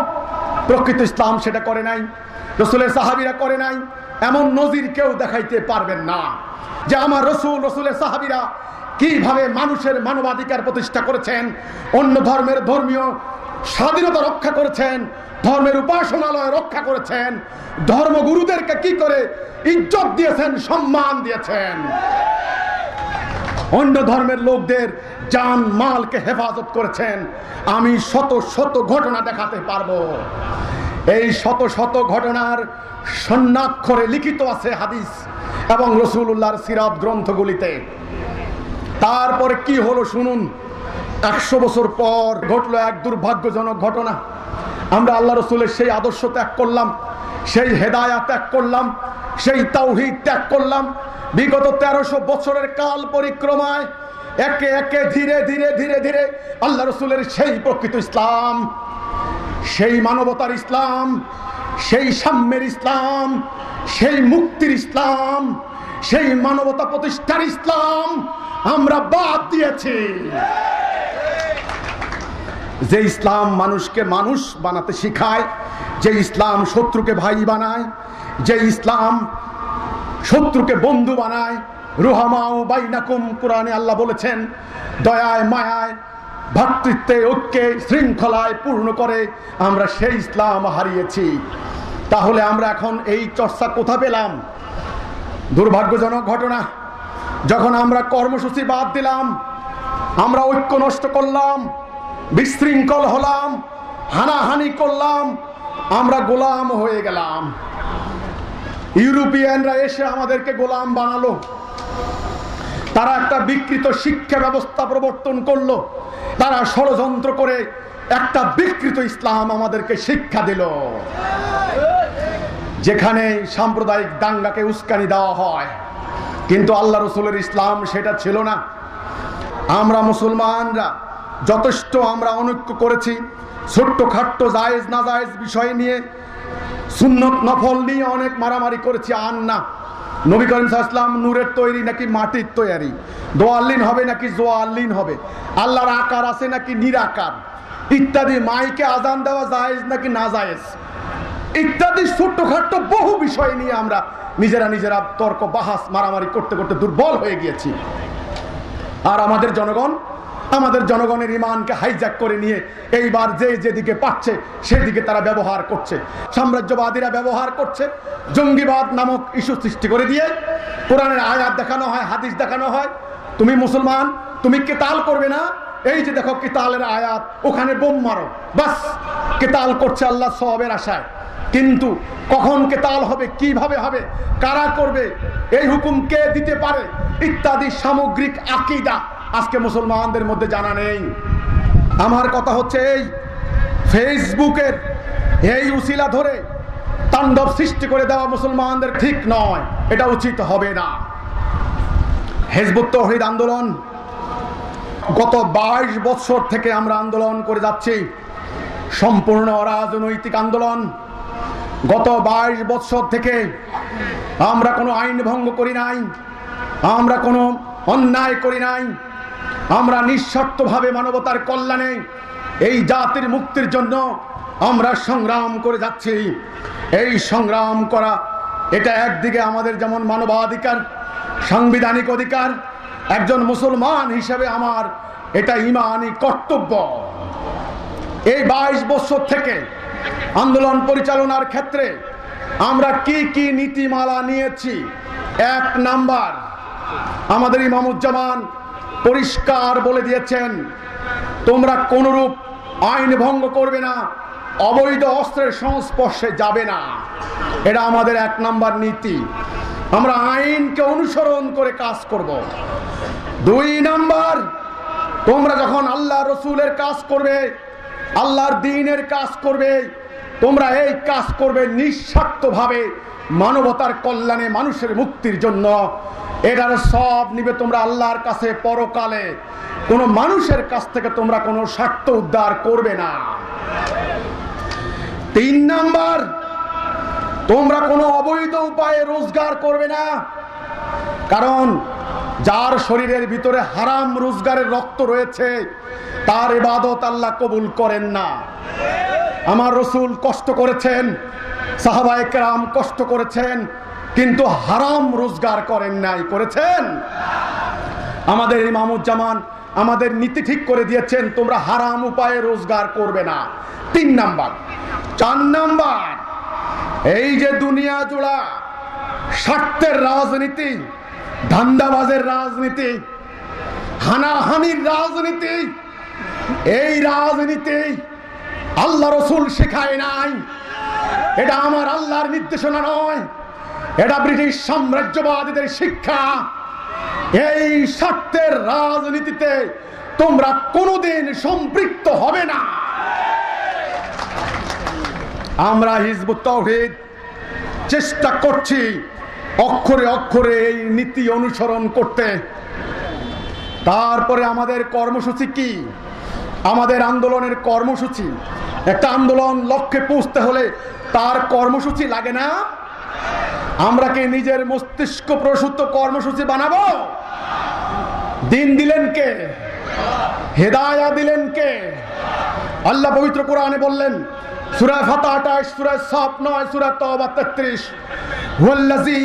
প্রকৃত ইসলাম সেটা করে নাই, রাসূলের সাহাবীরা করে নাই। এমন নজির কেউ দেখাইতে পারবেন না যে আমার রাসূল, রাসূলের সাহাবীরা কিভাবে মানুষের মানবাধিকার প্রতিষ্ঠা করেছেন, অন্য ধর্মের ধর্মীয় স্বাধীনতা রক্ষা করেছেন, ধর্মের উপাসনালয় রক্ষা করেছেন, ধর্মগুরুদেরকে কি করে ইজ্জত দিয়েছেন, সম্মান দিয়েছেন, অন্য ধর্মের লোকদের জান মালকে হেফাজত করেছেন। আমি শত শত ঘটনা দেখাতে পারবো। এই শত শত ঘটনার স্বর্ণাক্ষরে লিখিত আছে হাদিস এবং রাসূলুল্লাহর সিরাত গ্রন্থগুলিতে। তারপরে কি হলো শুনুন। 100 বছর পর ঘটলো এক দুর্ভাগ্যজনক ঘটনা। আমরা আল্লাহ রাসূলের সেই আদর্শ ত্যাগ করলাম, সেই হেদায়াত ত্যাগ করলাম, সেই তাওহীদ ত্যাগ করলাম। বিগত 1300 বছরের কাল পরিক্রমায় একে একে ধীরে ধীরে ধীরে ধীরে আল্লাহ রাসূলের সেই প্রকৃত ইসলাম, সেই মানবতার ইসলাম, সেই সাম্যের ইসলাম, সেই মুক্তির ইসলাম, সেই মানবতা প্রতিষ্ঠার ইসলাম আমরা বাদ দিয়েছি। যে ইসলাম মানুষকে মানুষ বানাতে শিখায়, যে ইসলাম শত্রুকে ভাই বানায়, যে ইসলাম শত্রুকে বন্ধু বানায়, রুহামাউ বাইনাকুম, কোরআনে আল্লাহ বলেছেন, দয়ায় মায়ায় ভ্রাতৃত্বে ঐক্যে শৃঙ্খলায় পূর্ণ করে, আমরা সেই ইসলাম হারিয়েছি। তাহলে আমরা এখন এই চর্চা কোথা পেলাম? দুর্ভাগ্যজনক ঘটনা, যখন আমরা কর্মসূচি বাদ দিলাম, আমরা ঐক্য নষ্ট করলাম, বিশৃঙ্খল হলাম, হানাহানি করলাম, আমরা গোলাম হয়ে গেলাম। ইউরোপিয়ানরা এসে আমাদেরকে গোলাম বানালো। তারা একটা বিকৃত শিক্ষা ব্যবস্থা প্রবর্তন করলো। তারা ষড়যন্ত্র করে একটা বিকৃত ইসলাম আমাদেরকে শিক্ষা দিল, যেখানে সাম্প্রদায়িক দাঙ্গাকে উস্কানি দেওয়া হয়। কিন্তু আল্লাহ রাসূলের ইসলাম সেটা ছিল না। আমরা মুসলমানরা যথেষ্ট আমরা অনৈক্য করেছি, ছোট্ট খাট্ট জায়েজ না জায়েজ বিষয় নিয়ে, সুন্নত নফল নিয়ে অনেক মারামারি করেছি। আর না, নবী করিম সাল্লাল্লাহু আলাইহি ওয়াসাল্লাম নূরের তৈরি নাকি মাটির তৈরি, দোয়াল্লিন হবে নাকি জোয়াল্লিন হবে, আল্লাহর আকার আছে নাকি নিরাকার, ইত্যাদি, মাইকে আজান দেওয়া জায়েজ নাকি না জায়েজ, ইত্যাদি ছোট্টখাট্ট বহু বিষয় নিয়ে আমরা নিজেরা তর্ক বাহাস মারামারি করতে করতে দুর্বল হয়ে গিয়েছি। আর আমাদের জনগণের ইমানকে হাইজ্যাক করে নিয়ে এইবার যেদিকে পাচ্ছে সেদিকে তারা ব্যবহার করছে। সাম্রাজ্যবাদীরা ব্যবহার করছে, জঙ্গিবাদ নামক ইস্যু সৃষ্টি করে দিয়ে কোরআনের আয়াত দেখানো হয়, হাদিস দেখানো হয়, তুমি মুসলমান, তুমি কিতাল করবে না, এই যে দেখো কিতালের আয়াত, ওখানে বোম মারো, বাস কিতাল করছে আল্লাহ সওয়াবের আশায়। কিন্তু কখন কিতাল হবে, কিভাবে হবে, কারা করবে, এই হুকুম কে দিতে পারে, ইত্যাদি সামগ্রিক আকীদা আজকে মুসলমানদের মধ্যে জানা নেই। আমার কথা হচ্ছে, এই ফেসবুকের এই উসিলা ধরে তাণ্ডব সৃষ্টি করে দেওয়া মুসলমানদের ঠিক নয়, এটা উচিত হবে না। হিজবুত তাওহীদ আন্দোলন গত 22 বছর থেকে আমরা আন্দোলন করে যাচ্ছি, সম্পূর্ণ অরাজনৈতিক আন্দোলন। গত 22 বছর থেকে আমরা কোনো আইন ভঙ্গ করি নাই, আমরা কোনো অন্যায় করি নাই, আমরা নিঃস্বার্থভাবে মানবতার কল্যাণে এই জাতির মুক্তির জন্য আমরা সংগ্রাম করে যাচ্ছি। এই সংগ্রাম করা এটা একদিকে আমাদের যেমন মানবাধিকার, সাংবিধানিক অধিকার, একজন মুসলমান হিসেবে আমার এটা ঈমানি কর্তব্য। এই 22 বছর থেকে আন্দোলন পরিচালনার ক্ষেত্রে আমরা কি কি নীতিমালা নিয়েছি? 1 নাম্বার, আমাদের ইমামুজ্জামান পরিষ্কার বলে দিয়েছেন, তোমরা কোনরূপ আইন ভঙ্গ করবে না, অবৈধ অস্ত্রের সংস্পর্শে যাবে না। এটা আমাদের 1 নাম্বার নীতি। আমরা আইনকে অনুসরণ করে কাজ করব। 2 নাম্বার, তোমরা যখন আল্লাহ রসুলের কাজ করবে, আল্লাহর দ্বীনের কাজ করবে, তোমরা এই কাজ করবে নিঃস্বার্থভাবে মানবতার কল্যাণে, মানুষের মুক্তির জন্য। এটার সব নিবে তোমরা আল্লাহর কাছে পরকালে। কোনো মানুষের কাছ থেকে তোমরা কোনো স্বার্থ উদ্ধার করবে না। 3 নাম্বার, তোমরা কোনো অবৈধ উপায়ে রোজগার করবে না, কারণ যার শরীরের ভিতরে হারাম রোজগারের রক্ত রয়েছে তার ইবাদত আল্লাহ কবুল করেন না। আমার রসুল কষ্ট করেছেন, সাহাবায়ে কেরাম কষ্ট করেছেন, কিন্তু হারাম রোজগার করেন নাই, করেছেন? আমাদের ইমামুজ্জামান আমাদের নীতি ঠিক করে দিয়েছেন, তোমরা হারাম উপায়ে রোজগার করবে না। 3 নাম্বার। 4 নাম্বার, এই যে দুনিয়া জোড়া স্বার্থের রাজনীতি, ধান্দাবাজের রাজনীতি, হানাহানির রাজনীতি, এই রাজনীতি আল্লাহ রসুল শেখায় নাই। এটা আমার আল্লাহর নির্দেশনা নয়, এটা ব্রিটিশ সাম্রাজ্যবাদীদের শিক্ষা। এই স্বার্থের রাজনীতিতে তোমরা কোনোদিন সম্পৃক্ত হবে না। আমরা হিজবুত তাওহীদ চেষ্টা করছি অক্ষরে অক্ষরে এই নীতি অনুসরণ করতে। তারপরে আমাদের কর্মসূচি কি? আমাদের আন্দোলনের কর্মসূচি, একটা আন্দোলন লক্ষ্যে পৌঁছতে হলে তার কর্মসূচি লাগে না? আমরা কি নিজের মস্তিষ্ক প্রসূত কর্মসূচি বানাবো? দিন দিলেন কে? হেদায়া দিলেন কে? আল্লাহ পবিত্র কোরআনে বললেন, সূরা ফাতহ 28, সূরা সাফ 9, সূরা তাওবা 33, হুয়াল্লাযী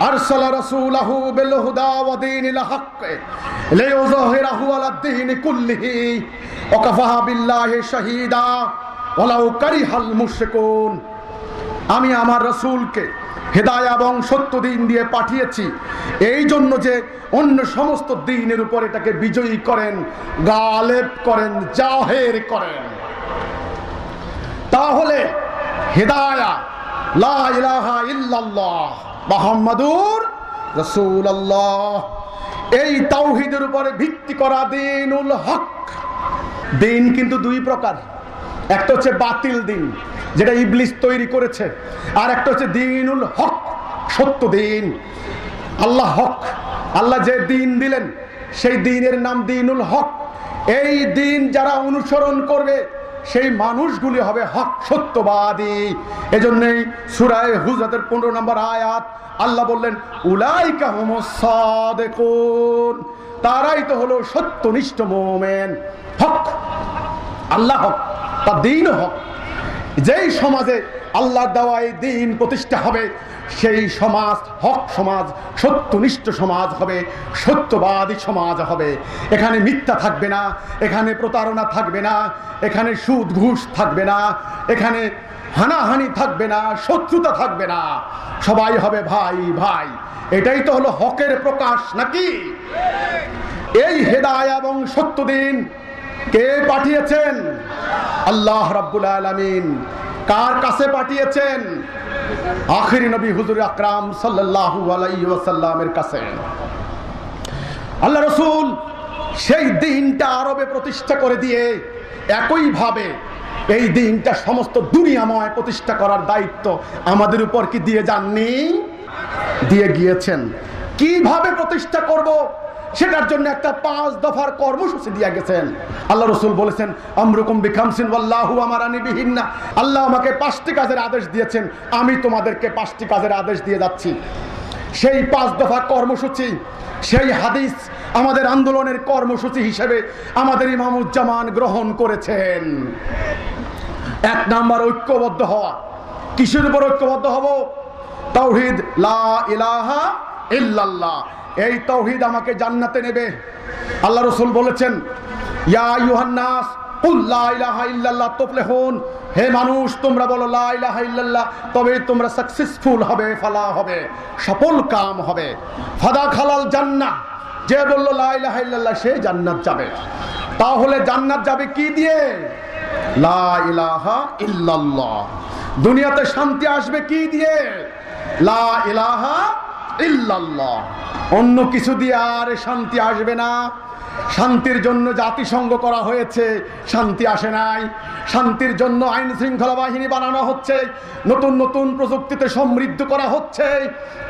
আরসালা রাসূলাহু বিল হুদা ওয়া দীনিল হক লিইয়ুযহিরাহু আলাদ দীনি কুল্লিহি ওয়া কাফা বিল্লাহি শাহীদা ওয়ালাউ কারিহাল মুশরিকুন। আমি আমার রাসূলকে হেদায়া এবং সত্য দিন দিয়ে পাঠিয়েছি এই জন্য যে অন্য সমস্ত দিনের উপর এটাকে বিজয়ী করেন, গালেব করেন, জাহের করেন। তাহলে হেদায়া লা ইলাহা ইল্লাল্লাহ মুহাম্মাদুর রাসূলুল্লাহ, এই তাওহীদের উপরে ভিত্তি করা দ্বীনুল হক। দিন কিন্তু 2 প্রকার, একটা হচ্ছে বাতিল দিন যেটা ইবলিস তৈরি করেছে, আর একটা হচ্ছে দ্বীনুল হক, সত্য দিন। আল্লাহ হক, আল্লাহ যে দিন দিলেন সেই দিনের নাম দ্বীনুল হক। এই দিন যারা অনুসরণ করবে সেই মানুষগুলি হবে হক, সত্যবাদী। এজন্যই সূরা হুজরাতের 15 নম্বর আয়াত আল্লাহ বললেন, উলাইকা হুমুস সাদিকুন, তারাই তো হলো সত্যনিষ্ঠ মুমিন। হক, আল্লাহ হক, তার দ্বীন হক। যেই সমাজে আল্লাহর দেওয়া এই দ্বীন প্রতিষ্ঠা হবে সেই সমাজ হক সমাজ, সত্যনিষ্ঠ সমাজ হবে, সত্যবাদী সমাজ হবে। এখানে মিথ্যা থাকবে না, এখানে প্রতারণা থাকবে না, এখানে সুদ ঘুষ থাকবে না, এখানে হানাহানি থাকবে না, শত্রুতা থাকবে না, সবাই হবে ভাই ভাই। এটাই তো হলো হকের প্রকাশ, নাকি? এই হেদায়া এবং সত্য দিন কে পাঠিয়েছেন? আল্লাহ রাব্বুল আলামিন। কার কাছে পাঠিয়েছেন? আখিরি নবী হুজুর আকরাম সাল্লাল্লাহু আলাইহি ওয়াসাল্লামের কাছে। আল্লাহ রাসূল সেই দিনটা আরবে প্রতিষ্ঠা করে দিয়ে একইভাবে এই দিনটা সমস্ত দুনিয়াময় প্রতিষ্ঠা করার দায়িত্ব আমাদের উপর কি দিয়ে যাননি? দিয়ে গিয়েছেন। কিভাবে প্রতিষ্ঠা করব সেটার জন্য একটা 5 দফার কর্মসূচি দিয়ে গেছেন। আল্লাহ রাসূল বলেছেন, আমরুকুম বিখামসিন ওয়াল্লাহু আমারানি বিহিন্না, আল্লাহ আমাকে 5টি কাজের আদেশ দিয়েছেন, আমি তোমাদেরকে 5টি কাজের আদেশ দিয়ে যাচ্ছি। সেই 5 দফা কর্মসূচি সেই হাদিস আমাদের আন্দোলনের কর্মসূচি হিসেবে আমাদের ইমামুজ্জামান গ্রহণ করেছেন। 1 নাম্বার ঐক্যবদ্ধ হওয়া। কিসের উপর ঐক্যবদ্ধ হব? তাওহীদ, লা ইলাহা ইল্লাল্লাহ। এই তাওহীদ আমাকে জান্নাতে নেবে। আল্লাহ রাসূল বলেছেন, ইয়া আইয়ুহান নাস কুল লা ইলাহা ইল্লাল্লাহ তুফলিহুন। হে মানুষ, তোমরা বলো লা ইলাহা ইল্লাল্লাহ, তবে তোমরা সাকসেসফুল হবে, ফালাহ হবে, সফল কাম হবে। ফাদা খালাল জান্নাহ, যে বলল লা ইলাহা ইল্লাল্লাহ সে জান্নাত যাবে। তাহলে জান্নাত যাবে কি দিয়ে? লা ইলাহা ইল্লাল্লাহ। দুনিয়াতে শান্তি আসবে কি দিয়ে? লা ইলাহা ইল্লাল্লাহ। অন্য কিছু দিয়ে আর শান্তি আসবে না। শান্তির জন্য জাতিসংঘ করা হয়েছে, শান্তি আসে নাই। শান্তির জন্য আইন শৃঙ্খলা বাহিনী বানানো হচ্ছে, নতুন নতুন প্রযুক্তিতে সমৃদ্ধ করা হচ্ছে,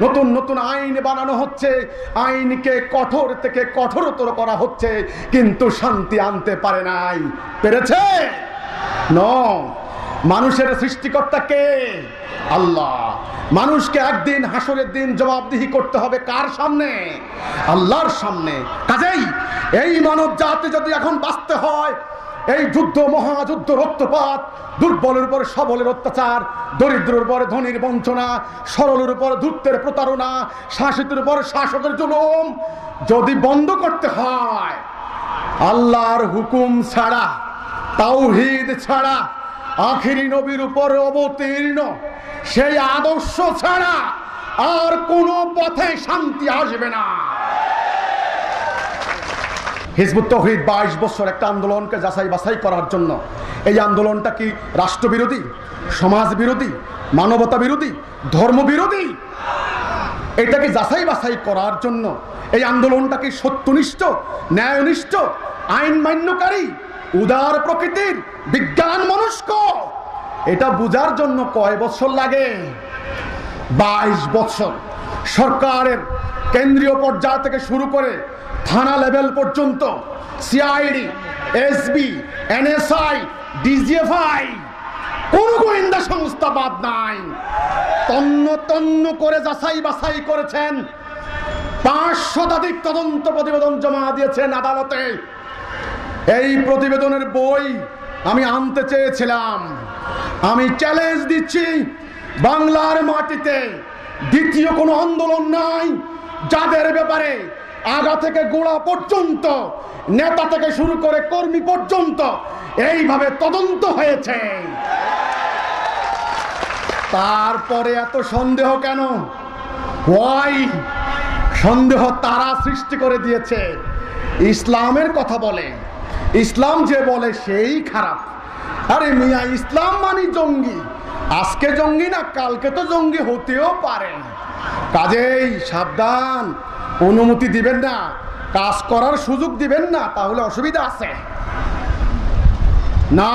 নতুন নতুন আইন বানানো হচ্ছে, আইনকে কঠোর থেকে কঠোরতর করা হচ্ছে, কিন্তু শান্তি আনতে পারে নাই। পেরেছে? নো। মানুষের সৃষ্টিকর্তা কে? আল্লাহ। মানুষকে একদিন হাসরের দিন জবাবদিহি করতে হবে কার সামনে? আল্লাহর সামনে। কাজেই এই মানব জাতি যদি এখন বাঁচতে হয়, এই যুদ্ধ, মহাযুদ্ধ, রক্তপাত, দুর্বলের উপর সবলের অত্যাচার, দরিদ্রের উপর ধনীর বঞ্চনা, সরলের উপর ধূর্তের প্রতারণা, শাসিতের উপর শাসকের জুলুম যদি বন্ধ করতে হয়, আল্লাহর হুকুম ছাড়া, তাওহীদ ছাড়া, আখিরি নবীর উপর অবতীর্ণ সেই আদর্শ ছাড়া আর কোন পথে শান্তি আসবে না। হিজবুত তাওহীদ 22 বছর একটা আন্দোলনকে যাচাই বাছাই করার জন্য। এই আন্দোলনটা কি রাষ্ট্রবিরোধী, সমাজ বিরোধী, মানবতা বিরোধী, ধর্ম বিরোধী? এটাকে যাচাই বাছাই করার জন্য এই আন্দোলনটা কি সত্যনিষ্ঠ, ন্যায়নিষ্ঠ, আইন মান্যকারী, উদার প্রকৃতির, বিজ্ঞান মনস্ক? এটা বুঝার জন্য কয় বছর লাগে? 22 বছর। সরকারের কেন্দ্রীয় পর্যায় থেকে শুরু করে থানা লেভেল পর্যন্ত সিআইডি, এসবি, এনএসআই, ডিজিএফআই, কোন গোয়েন্দা সংস্থা বাদ নাই। তন্ন তন্ন করে যাচাই বাছাই করেছেন। 5 শতাধিক তদন্ত প্রতিবেদন জমা দিয়েছেন আদালতে। এই প্রতিবেদনের বই আমি আনতে চেয়েছিলাম। আমি চ্যালেঞ্জ দিচ্ছি, বাংলার মাটিতে দ্বিতীয় কোনো আন্দোলন নাই যাদের ব্যাপারে আগা থেকে গোড়া পর্যন্ত, নেতা থেকে শুরু করে কর্মী পর্যন্ত এইভাবে তদন্ত হয়েছে। তারপরে এত সন্দেহ কেন? ওয়াই? সন্দেহ তারা সৃষ্টি করে দিয়েছে। ইসলামের কথা বলে, ইসলাম যে বলে সেই খারাপ। আরে মিয়া, ইসলাম মানে জঙ্গি। আজকে জঙ্গি না, কালকে তো জঙ্গি হতেও পারে। কাজেই সাবধান। অনুমতি দিবেন না, কাজ করার সুযোগ দিবেন না, তাহলে অসুবিধা আছে না।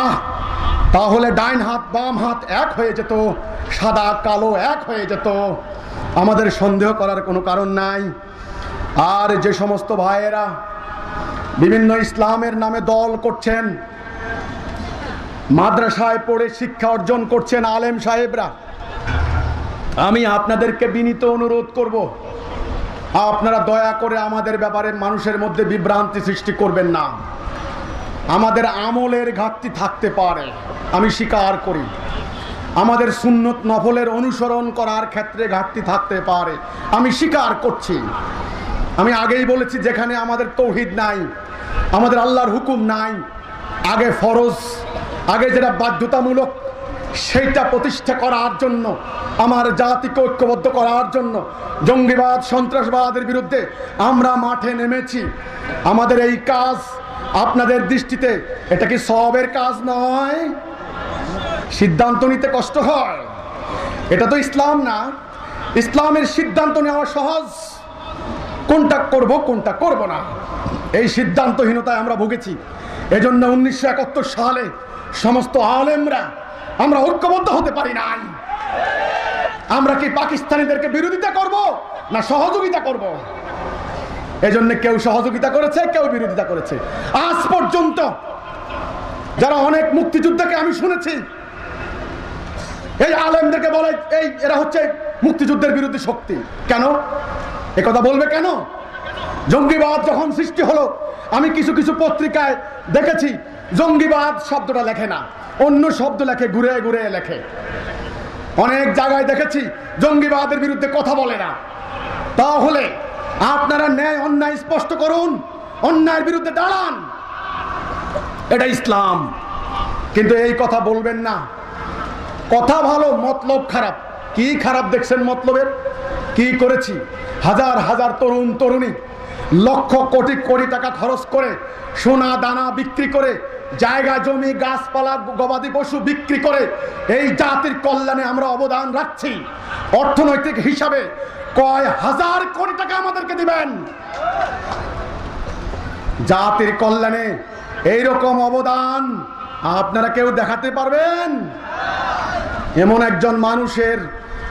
তাহলে ডাইন হাত বাম হাত এক হয়ে যেত, সাদা কালো এক হয়ে যেত। আমাদের সন্দেহ করার কোনো কারণ নাই। আর যে সমস্ত ভাইয়েরা বিভিন্ন ইসলামের নামে দল করছেন, মাদ্রাসায় পড়ে শিক্ষা অর্জন করছেন আলেম সাহেবরা, আমি আপনাদেরকে বিনীত অনুরোধ করব, আপনারা দয়া করে আমাদের ব্যাপারে মানুষের মধ্যে বিভ্রান্তি সৃষ্টি করবেন না। আমাদের আমলের ঘাটতি থাকতে পারে, আমি স্বীকার করি। আমাদের সুন্নত নফলের অনুসরণ করার ক্ষেত্রে ঘাটতি থাকতে পারে, আমি স্বীকার করছি। আমি আগেই বলেছি, যেখানে আমাদের তাওহীদ নাই, আমাদের আল্লাহর হুকুম নাই, আগে ফরজ, আগে যেটা বাধ্যতামূলক সেইটা প্রতিষ্ঠা করার জন্য, আমার জাতিকে ঐক্যবদ্ধ করার জন্য জঙ্গিবাদ, সন্ত্রাসবাদের বিরুদ্ধে আমরা মাঠে নেমেছি। আমাদের এই কাজ আপনাদের দৃষ্টিতে এটা কি সওয়াবের কাজ নয়? সিদ্ধান্ত নিতে কষ্ট হয়। এটা তো ইসলাম না। ইসলামের সিদ্ধান্ত নেওয়া সহজ, কোনটা করব কোনটা করব না, এই সিদ্ধান্তহীনতায় আমরা ভুগেছি। এজন্য 1971 সালে সমস্ত আলেমরা আমরা ঐক্যবদ্ধ হতে পারি নাই। আমরা কি পাকিস্তানিদেরকে বিরোধিতা করব না সহযোগিতা করব? এজন্য কেউ সহযোগিতা করেছে, কেউ বিরোধিতা করেছে। আজ পর্যন্ত যারা অনেক মুক্তিযুদ্ধকে আমি শুনেছি, এই আলেমদেরকে বলে এরা হচ্ছে মুক্তিযুদ্ধের বিরোধী শক্তি। কেন? একথা বলবে কেন? জঙ্গিবাদ যখন সৃষ্টি হলো, আমি কিছু কিছু পত্রিকায় দেখেছি জঙ্গিবাদ শব্দটা লেখে না, অন্য শব্দ লেখে, ঘুরে ঘুরে লেখে। অনেক জায়গায় দেখেছি জঙ্গিবাদের বিরুদ্ধে কথা বলে না। তাহলে আপনারা ন্যায় অন্যায় স্পষ্ট করুন, অন্যায়ের বিরুদ্ধে দাঁড়ান, এটা ইসলাম। কিন্তু এই কথা বলবেন না। কথা ভালো, মতলব খারাপ। কি খারাপ দেখছেন মতলবের? কি করেছি? হাজার হাজার তরুণ তরুণী লক্ষ কোটি কোটি টাকা খরচ করে, সোনা দানা বিক্রি করে, জায়গা জমি গাছপালা গবাদি পশু বিক্রি করে এই জাতির কল্যাণে আমরা অবদান রাখছি। অর্থনৈতিক হিসাবে কয় হাজার কোটি টাকা আমাদেরকে দিবেন। জাতির কল্যাণে এইরকম অবদান আপনারা কেউ দেখাতে পারবেন? এমন একজন মানুষের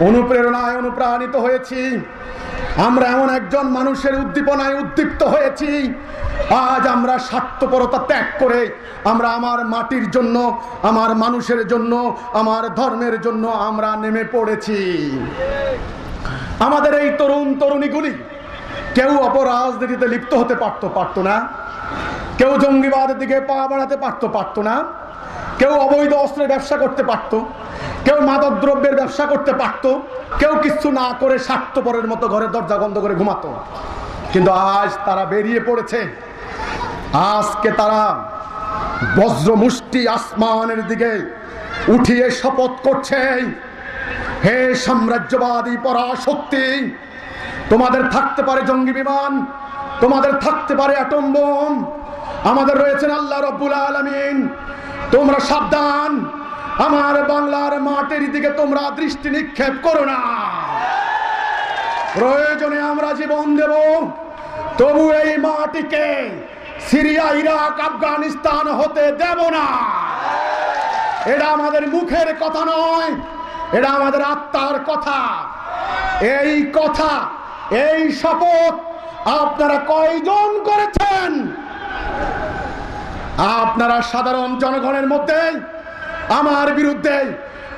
অনুপ্রেরণায় অনুপ্রাণিত হয়েছি আমরা, এমন একজন মানুষের উদ্দীপনায় উদ্দীপ্ত হয়েছি। আজ আমরা স্বার্থপরতা ত্যাগ করে আমরা আমার মাটির জন্য, আমার মানুষের জন্য, আমার ধর্মের জন্য আমরা নেমে পড়েছি। আমাদের এই তরুণ তরুণীগুলি কেউ অপরাজনীতিতে লিপ্ত হতে পারতো না, কেউ জঙ্গিবাদের দিকে পা বাড়াতে পারতো না, কেউ অবৈধ অস্ত্রের ব্যবসা করতে পারতো, কেউ মাদক দ্রব্যের ব্যবসা করতে পারতো, কেউ কিছু না করে স্বার্থপরের মতো ঘরের দরজা বন্ধ করে ঘুমাতো। কিন্তু আজ তারা বেরিয়ে পড়েছে। আজকে তারা বজ্র মুষ্টি আসমানের দিকে উঠিয়ে শপথ করছে, হে সাম্রাজ্যবাদী পরাশক্তি, তোমাদের থাকতে পারে জঙ্গি বিমান, তোমাদের থাকতে পারে অ্যাটম বোম, আমাদের রয়েছেন আল্লাহ রাব্বুল আলামিন। তোমরা সাবধান, আমার বাংলার মাটির দিকে তোমরা দৃষ্টি নিক্ষেপ করো না। প্রয়োজনে আমরা জীবন দেব, তবু এই মাটিকে সিরিয়া, ইরাক, আফগানিস্তান হতে দেব না। এটা আমাদের মুখের কথা নয়, এটা আমাদের আত্মার কথা। এই কথা, এই শপথ আপনারা কয়জন করেছেন? আপনারা সাধারণ জনগণের মধ্যে আমার বিরুদ্ধে,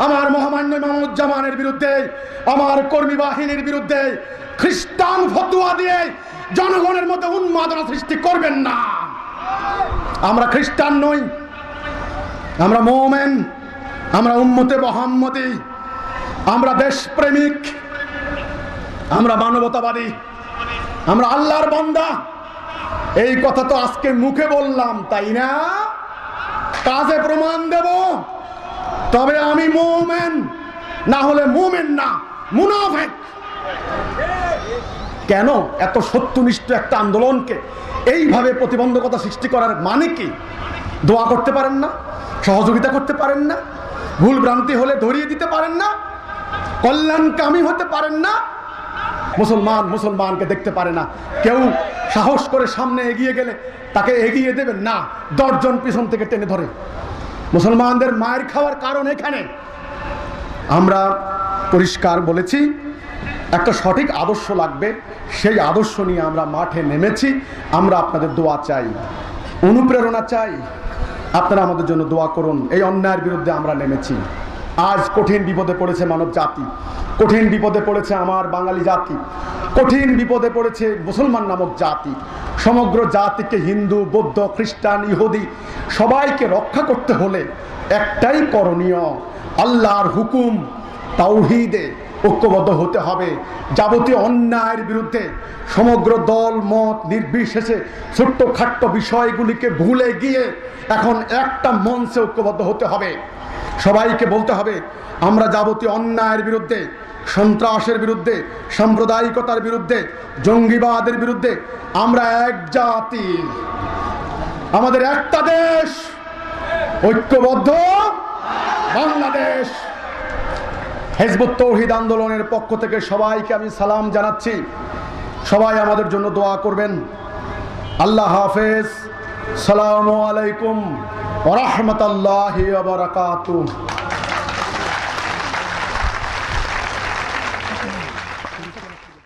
আমার মহামান্য ইমামুজ্জামানের বিরুদ্ধে, আমার কর্মী বাহিনীর বিরুদ্ধে খ্রিস্টান ফতোয়া দিয়ে জনগণের মধ্যে উন্মাদনা সৃষ্টি করবেন না। আমরা খ্রিস্টান নই, আমরা মুমিন, আমরা উম্মতে মুহাম্মদী, আমরা দেশপ্রেমিক, আমরা মানবতাবাদী, আমরা আল্লাহর বান্দা। এই কথা তো আজকে মুখে বললাম, তাই না? কাজে প্রমাণ দেব, তবে আমি মুমিন, না হলে মুমিন না, মুনাফিক। কেন এত সত্যনিষ্ঠ একটা আন্দোলনকে এইভাবে প্রতিবন্ধকতা সৃষ্টি করার মানে কি? দোয়া করতে পারেন না, সহযোগিতা করতে পারেন না, ভুল ভ্রান্তি হলে ধরিয়ে দিতে পারেন না, কল্যাণকামী হতে পারেন না? মুসলমানকে দেখতে পারে না, কেউ সাহস করে সামনে এগিয়ে গেলে তাকে এগিয়ে দেবেন না, 10 জন পিছন থেকে টেনে ধরে। মুসলমানদের মায়ের খাওয়ার কারণ এখানে। আমরা পরিষ্কার বলেছি, একটা সঠিক আদর্শ লাগবে, সেই আদর্শ নিয়ে আমরা মাঠে নেমেছি। আমরা আপনাদের দোয়া চাই, অনুপ্রেরণা চাই, আপনারা আমাদের জন্য দোয়া করুন। এই অন্যায়ের বিরুদ্ধে আমরা নেমেছি। আজ কঠিন বিপদে পড়েছে মানব জাতি, কঠিন বিপদে পড়েছে আমার বাঙালি জাতি, কঠিন বিপদে পড়েছে মুসলমান নামক জাতি। সমগ্র জাতিকে, হিন্দু, বৌদ্ধ, খ্রিস্টান, ইহুদি সবাইকে রক্ষা করতে হলে একটাই করণীয়, আল্লাহর হুকুম তাওহীদে ঐক্যবদ্ধ হতে হবে। যাবতীয় অন্যায়ের বিরুদ্ধে সমগ্র দল মত নির্বিশেষে ছোট্ট খাট্ট বিষয়গুলিকে ভুলে গিয়ে এখন একটা মঞ্চে ঐক্যবদ্ধ হতে হবে। সবাইকে বলতে হবে, আমরা যাবতীয় অন্যায়ের বিরুদ্ধে, সন্ত্রাসের বিরুদ্ধে, সাম্প্রদায়িকতার বিরুদ্ধে, জঙ্গিবাদের বিরুদ্ধে আমরা এক জাতি, আমাদের একটা দেশ, ঐক্যবদ্ধ বাংলাদেশ। হিজবুত তাওহীদ আন্দোলনের পক্ষ থেকে সবাইকে আমি সালাম জানাচ্ছি। সবাই আমাদের জন্য দোয়া করবেন। আল্লাহ হাফেজ। আসসালামু আলাইকুম ওয়া রাহমাতুল্লাহি ওয়া বারাকাতুহু।